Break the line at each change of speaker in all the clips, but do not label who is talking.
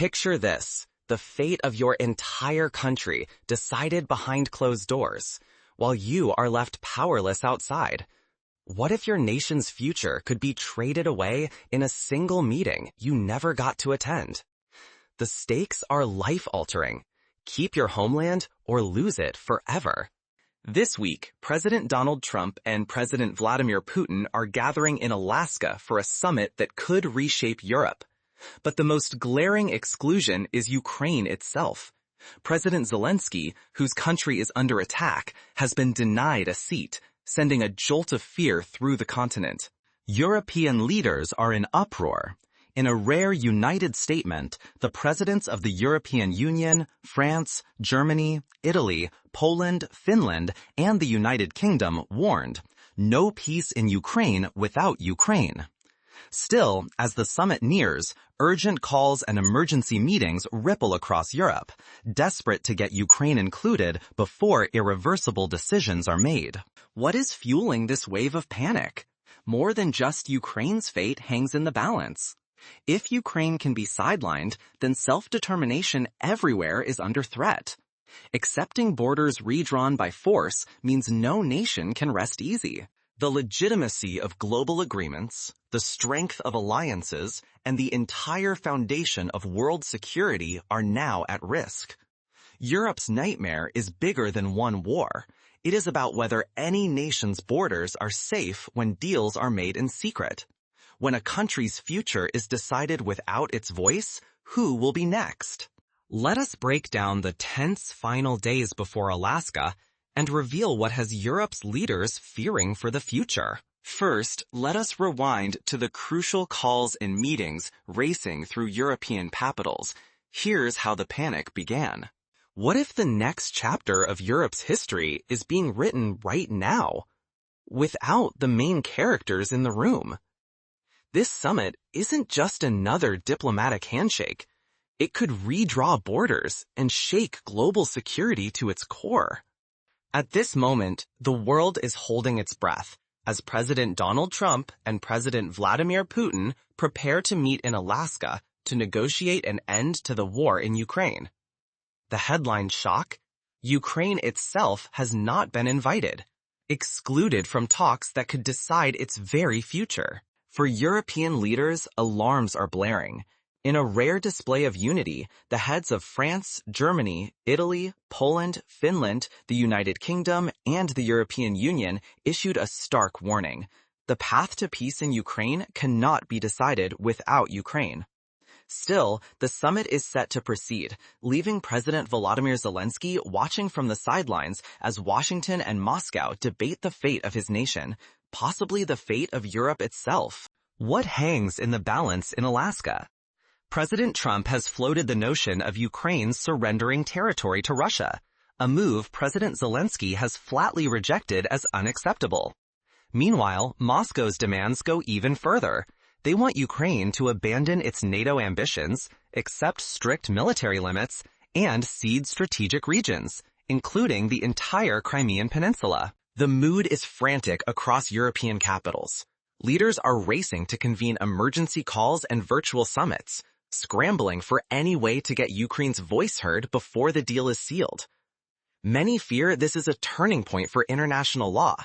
Picture this, the fate of your entire country decided behind closed doors, while you are left powerless outside. What if your nation's future could be traded away in a single meeting you never got to attend? The stakes are life-altering. Keep your homeland or lose it forever. This week, President Donald Trump and President Vladimir Putin are gathering in Alaska for a summit that could reshape Europe. But the most glaring exclusion is Ukraine itself. President Zelensky, whose country is under attack, has been denied a seat, sending a jolt of fear through the continent. European leaders are in uproar. In a rare united statement, the presidents of the European Union, France, Germany, Italy, Poland, Finland, and the United Kingdom warned, no peace in Ukraine without Ukraine. Still, as the summit nears, urgent calls and emergency meetings ripple across Europe, desperate to get Ukraine included before irreversible decisions are made. What is fueling this wave of panic? More than just Ukraine's fate hangs in the balance. If Ukraine can be sidelined, then self-determination everywhere is under threat. Accepting borders redrawn by force means no nation can rest easy. The legitimacy of global agreements, the strength of alliances, and the entire foundation of world security are now at risk. Europe's nightmare is bigger than one war. It is about whether any nation's borders are safe when deals are made in secret. When a country's future is decided without its voice, who will be next? Let us break down the tense final days before Alaska and reveal what has Europe's leaders fearing for the future. First, let us rewind to the crucial calls and meetings racing through European capitals. Here's how the panic began. What if the next chapter of Europe's history is being written right now, without the main characters in the room? This summit isn't just another diplomatic handshake. It could redraw borders and shake global security to its core. At this moment, the world is holding its breath as President Donald Trump and President Vladimir Putin prepare to meet in Alaska to negotiate an end to the war in Ukraine. The headline shock? Ukraine itself has not been invited, excluded from talks that could decide its very future. For European leaders, alarms are blaring. In a rare display of unity, the heads of France, Germany, Italy, Poland, Finland, the United Kingdom, and the European Union issued a stark warning. The path to peace in Ukraine cannot be decided without Ukraine. Still, the summit is set to proceed, leaving President Volodymyr Zelensky watching from the sidelines as Washington and Moscow debate the fate of his nation, possibly the fate of Europe itself. What hangs in the balance in Alaska? President Trump has floated the notion of Ukraine surrendering territory to Russia, a move President Zelensky has flatly rejected as unacceptable. Meanwhile, Moscow's demands go even further. They want Ukraine to abandon its NATO ambitions, accept strict military limits, and cede strategic regions, including the entire Crimean Peninsula. The mood is frantic across European capitals. Leaders are racing to convene emergency calls and virtual summits, scrambling for any way to get Ukraine's voice heard before the deal is sealed. Many fear this is a turning point for international law.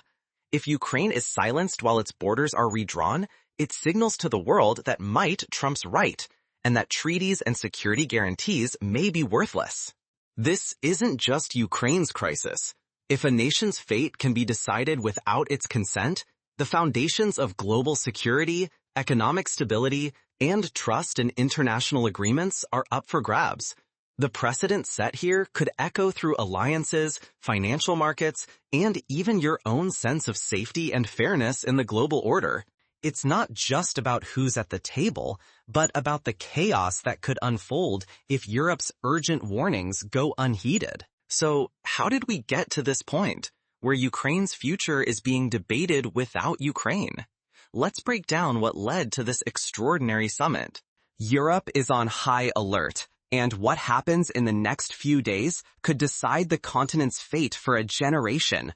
If Ukraine is silenced while its borders are redrawn, it signals to the world that might trumps right, and that treaties and security guarantees may be worthless. This isn't just Ukraine's crisis. If a nation's fate can be decided without its consent, the foundations of global security, economic stability, and trust in international agreements are up for grabs. The precedent set here could echo through alliances, financial markets, and even your own sense of safety and fairness in the global order. It's not just about who's at the table, but about the chaos that could unfold if Europe's urgent warnings go unheeded. So, how did we get to this point, where Ukraine's future is being debated without Ukraine? Let's break down what led to this extraordinary summit. Europe is on high alert, and what happens in the next few days could decide the continent's fate for a generation.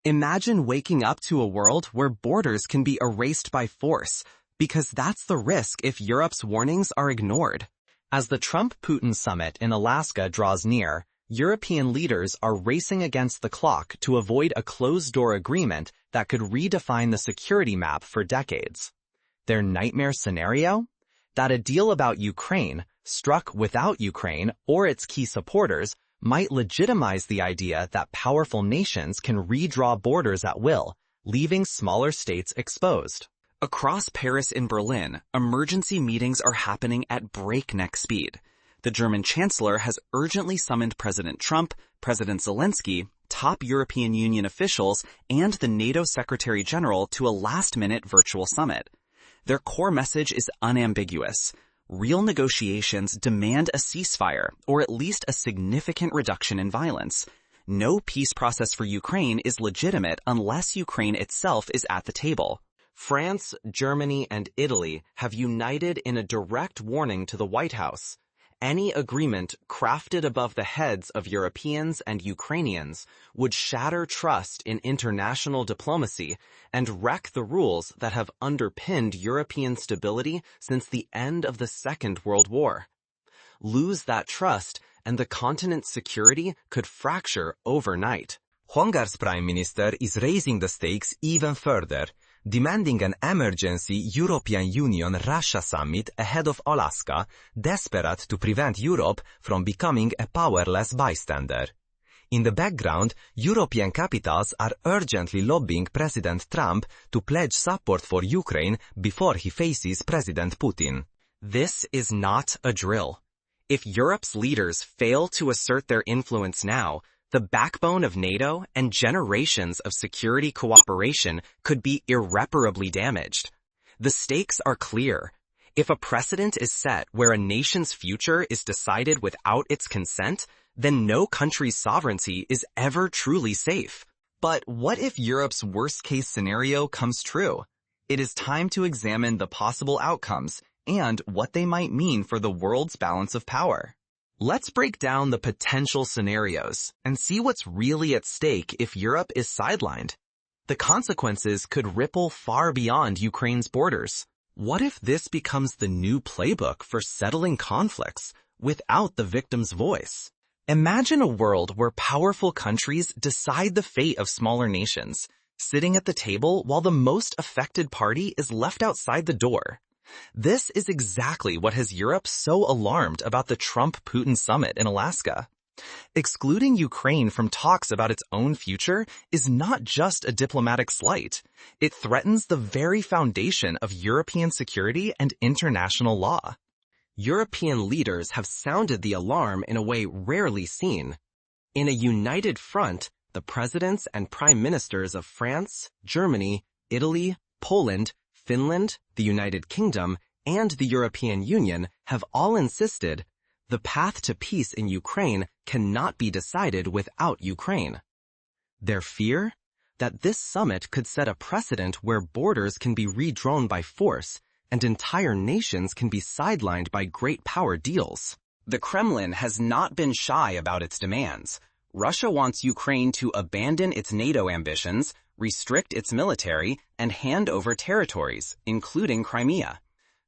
Imagine waking up to a world where borders can be erased by force, because that's the risk if Europe's warnings are ignored. As the Trump-Putin summit in Alaska draws near, European leaders are racing against the clock to avoid a closed-door agreement that could redefine the security map for decades. Their nightmare scenario? That a deal about Ukraine, struck without Ukraine or its key supporters, might legitimize the idea that powerful nations can redraw borders at will, leaving smaller states exposed. Across Paris and Berlin, emergency meetings are happening at breakneck speed. The German Chancellor has urgently summoned President Trump, President Zelensky, top European Union officials, and the NATO Secretary General to a last-minute virtual summit. Their core message is unambiguous. Real negotiations demand a ceasefire, or at least a significant reduction in violence. No peace process for Ukraine is legitimate unless Ukraine itself is at the table. France, Germany, and Italy have united in a direct warning to the White House. Any agreement crafted above the heads of Europeans and Ukrainians would shatter trust in international diplomacy and wreck the rules that have underpinned European stability since the end of the Second World War. Lose that trust, and the continent's security could fracture overnight.
Hungary's Prime Minister is raising the stakes even further, demanding an emergency European Union-Russia summit ahead of Alaska, desperate to prevent Europe from becoming a powerless bystander. In the background, European capitals are urgently lobbying President Trump to pledge support for Ukraine before he faces President Putin.
This is not a drill. If Europe's leaders fail to assert their influence now, the backbone of NATO and generations of security cooperation could be irreparably damaged. The stakes are clear. If a precedent is set where a nation's future is decided without its consent, then no country's sovereignty is ever truly safe. But what if Europe's worst-case scenario comes true? It is time to examine the possible outcomes and what they might mean for the world's balance of power. Let's break down the potential scenarios and see what's really at stake if Europe is sidelined. The consequences could ripple far beyond Ukraine's borders. What if this becomes the new playbook for settling conflicts without the victim's voice? Imagine a world where powerful countries decide the fate of smaller nations, sitting at the table while the most affected party is left outside the door. This is exactly what has Europe so alarmed about the Trump-Putin summit in Alaska. Excluding Ukraine from talks about its own future is not just a diplomatic slight. It threatens the very foundation of European security and international law. European leaders have sounded the alarm in a way rarely seen. In a united front, the presidents and prime ministers of France, Germany, Italy, Poland, Finland, the United Kingdom, and the European Union have all insisted the path to peace in Ukraine cannot be decided without Ukraine. Their fear? That this summit could set a precedent where borders can be redrawn by force and entire nations can be sidelined by great power deals. The Kremlin has not been shy about its demands. Russia wants Ukraine to abandon its NATO ambitions, restrict its military, and hand over territories, including Crimea.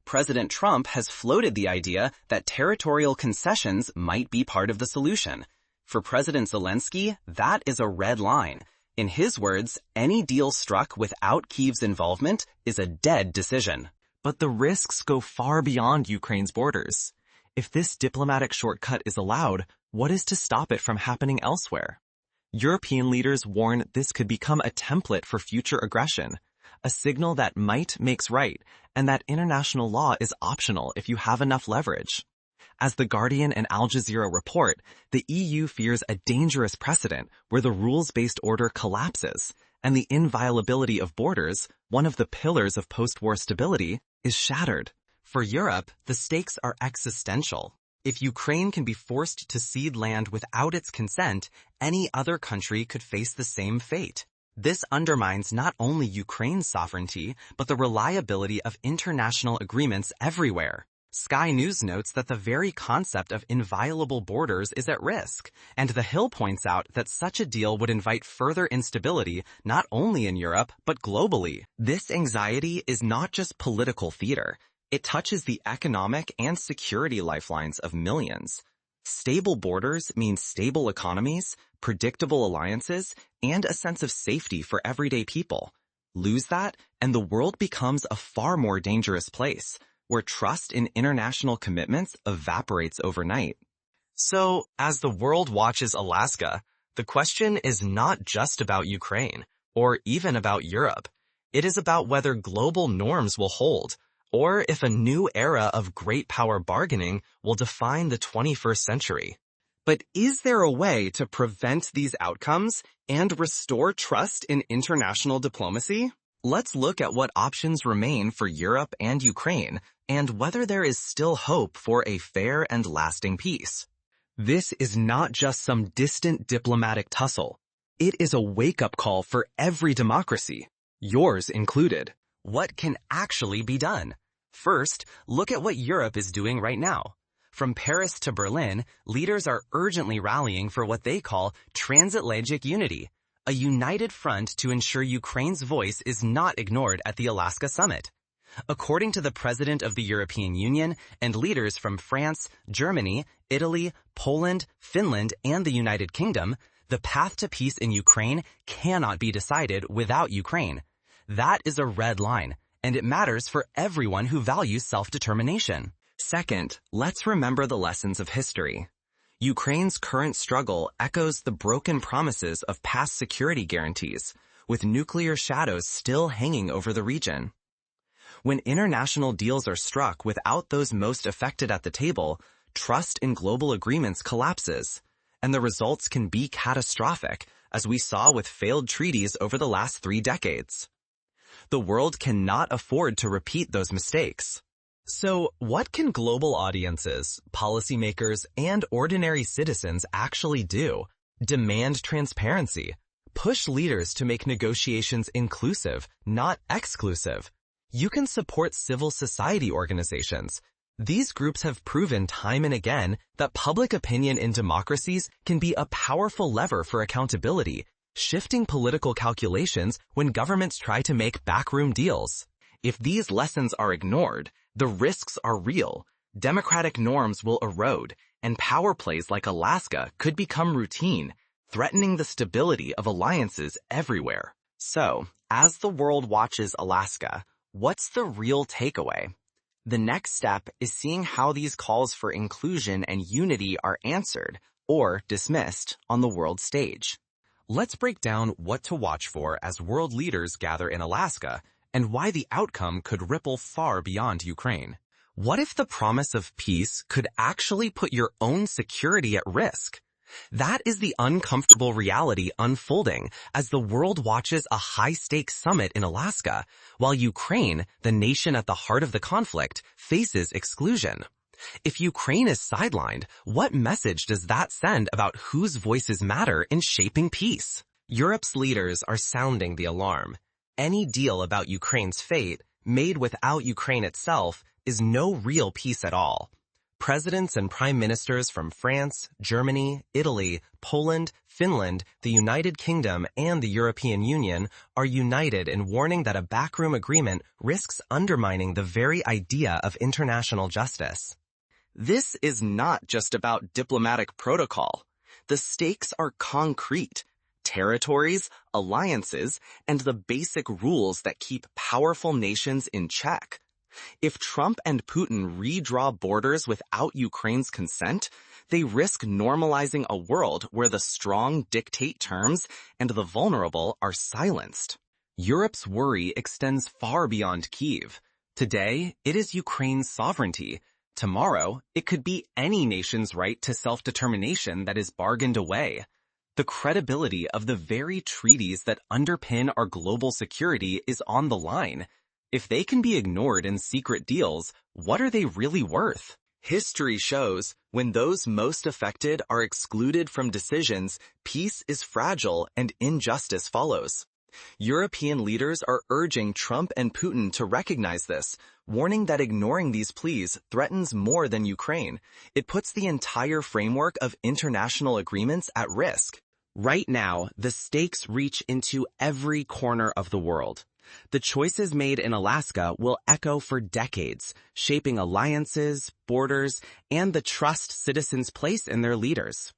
President Trump has floated the idea that territorial concessions might be part of the solution. For President Zelensky, that is a red line. In his words, any deal struck without Kyiv's involvement is a dead decision. But the risks go far beyond Ukraine's borders. If this diplomatic shortcut is allowed, what is to stop it from happening elsewhere? European leaders warn this could become a template for future aggression, a signal that might makes right, and that international law is optional if you have enough leverage. As The Guardian and Al Jazeera report, the EU fears a dangerous precedent where the rules-based order collapses, and the inviolability of borders, one of the pillars of post-war stability, is shattered. For Europe, the stakes are existential. If Ukraine can be forced to cede land without its consent, any other country could face the same fate. This undermines not only Ukraine's sovereignty, but the reliability of international agreements everywhere. Sky News notes that the very concept of inviolable borders is at risk, and The Hill points out that such a deal would invite further instability not only in Europe, but globally. This anxiety is not just political theater. It touches the economic and security lifelines of millions. Stable borders mean stable economies, predictable alliances, and a sense of safety for everyday people. Lose that, and the world becomes a far more dangerous place, where trust in international commitments evaporates overnight. So, as the world watches Alaska, the question is not just about Ukraine, or even about Europe. It is about whether global norms will hold, or if a new era of great power bargaining will define the 21st century. But is there a way to prevent these outcomes and restore trust in international diplomacy? Let's look at what options remain for Europe and Ukraine, and whether there is still hope for a fair and lasting peace. This is not just some distant diplomatic tussle. It is a wake-up call for every democracy, yours included. What can actually be done? First, look at what Europe is doing right now. From Paris to Berlin, leaders are urgently rallying for what they call transatlantic unity, a united front to ensure Ukraine's voice is not ignored at the Alaska summit. According to the President of the European Union and leaders from France, Germany, Italy, Poland, Finland, and the United Kingdom, the path to peace in Ukraine cannot be decided without Ukraine. That is a red line, and it matters for everyone who values self-determination. Second, let's remember the lessons of history. Ukraine's current struggle echoes the broken promises of past security guarantees, with nuclear shadows still hanging over the region. When international deals are struck without those most affected at the table, trust in global agreements collapses, and the results can be catastrophic, as we saw with failed treaties over the last 3 decades. The world cannot afford to repeat those mistakes. So, what can global audiences, policymakers, and ordinary citizens actually do? Demand transparency. Push leaders to make negotiations inclusive, not exclusive. You can support civil society organizations. These groups have proven time and again that public opinion in democracies can be a powerful lever for accountability, shifting political calculations when governments try to make backroom deals. If these lessons are ignored, the risks are real. Democratic norms will erode, and power plays like Alaska could become routine, threatening the stability of alliances everywhere. So, as the world watches Alaska, what's the real takeaway? The next step is seeing how these calls for inclusion and unity are answered, or dismissed, on the world stage. Let's break down what to watch for as world leaders gather in Alaska, and why the outcome could ripple far beyond Ukraine. What if the promise of peace could actually put your own security at risk? That is the uncomfortable reality unfolding as the world watches a high-stakes summit in Alaska, while Ukraine, the nation at the heart of the conflict, faces exclusion. If Ukraine is sidelined, what message does that send about whose voices matter in shaping peace? Europe's leaders are sounding the alarm. Any deal about Ukraine's fate, made without Ukraine itself, is no real peace at all. Presidents and prime ministers from France, Germany, Italy, Poland, Finland, the United Kingdom, and the European Union are united in warning that a backroom agreement risks undermining the very idea of international justice. This is not just about diplomatic protocol. The stakes are concrete. Territories, alliances, and the basic rules that keep powerful nations in check. If Trump and Putin redraw borders without Ukraine's consent, they risk normalizing a world where the strong dictate terms and the vulnerable are silenced. Europe's worry extends far beyond Kyiv. Today, it is Ukraine's sovereignty. Tomorrow, it could be any nation's right to self-determination that is bargained away. The credibility of the very treaties that underpin our global security is on the line. If they can be ignored in secret deals, what are they really worth? History shows when those most affected are excluded from decisions, peace is fragile and injustice follows. European leaders are urging Trump and Putin to recognize this, warning that ignoring these pleas threatens more than Ukraine. It puts the entire framework of international agreements at risk. Right now, the stakes reach into every corner of the world. The choices made in Alaska will echo for decades, shaping alliances, borders, and the trust citizens place in their leaders.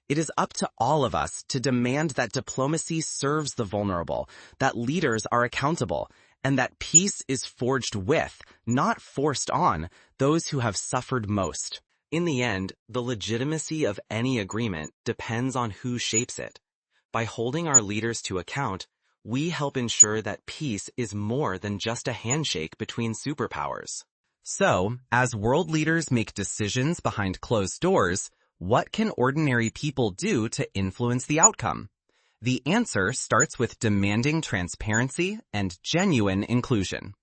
It is up to all of us to demand that diplomacy serves the vulnerable, that leaders are accountable, and that peace is forged with, not forced on, those who have suffered most. In the end, the legitimacy of any agreement depends on who shapes it. By holding our leaders to account, we help ensure that peace is more than just a handshake between superpowers. So, as world leaders make decisions behind closed doors, what can ordinary people do to influence the outcome? The answer starts with demanding transparency and genuine inclusion.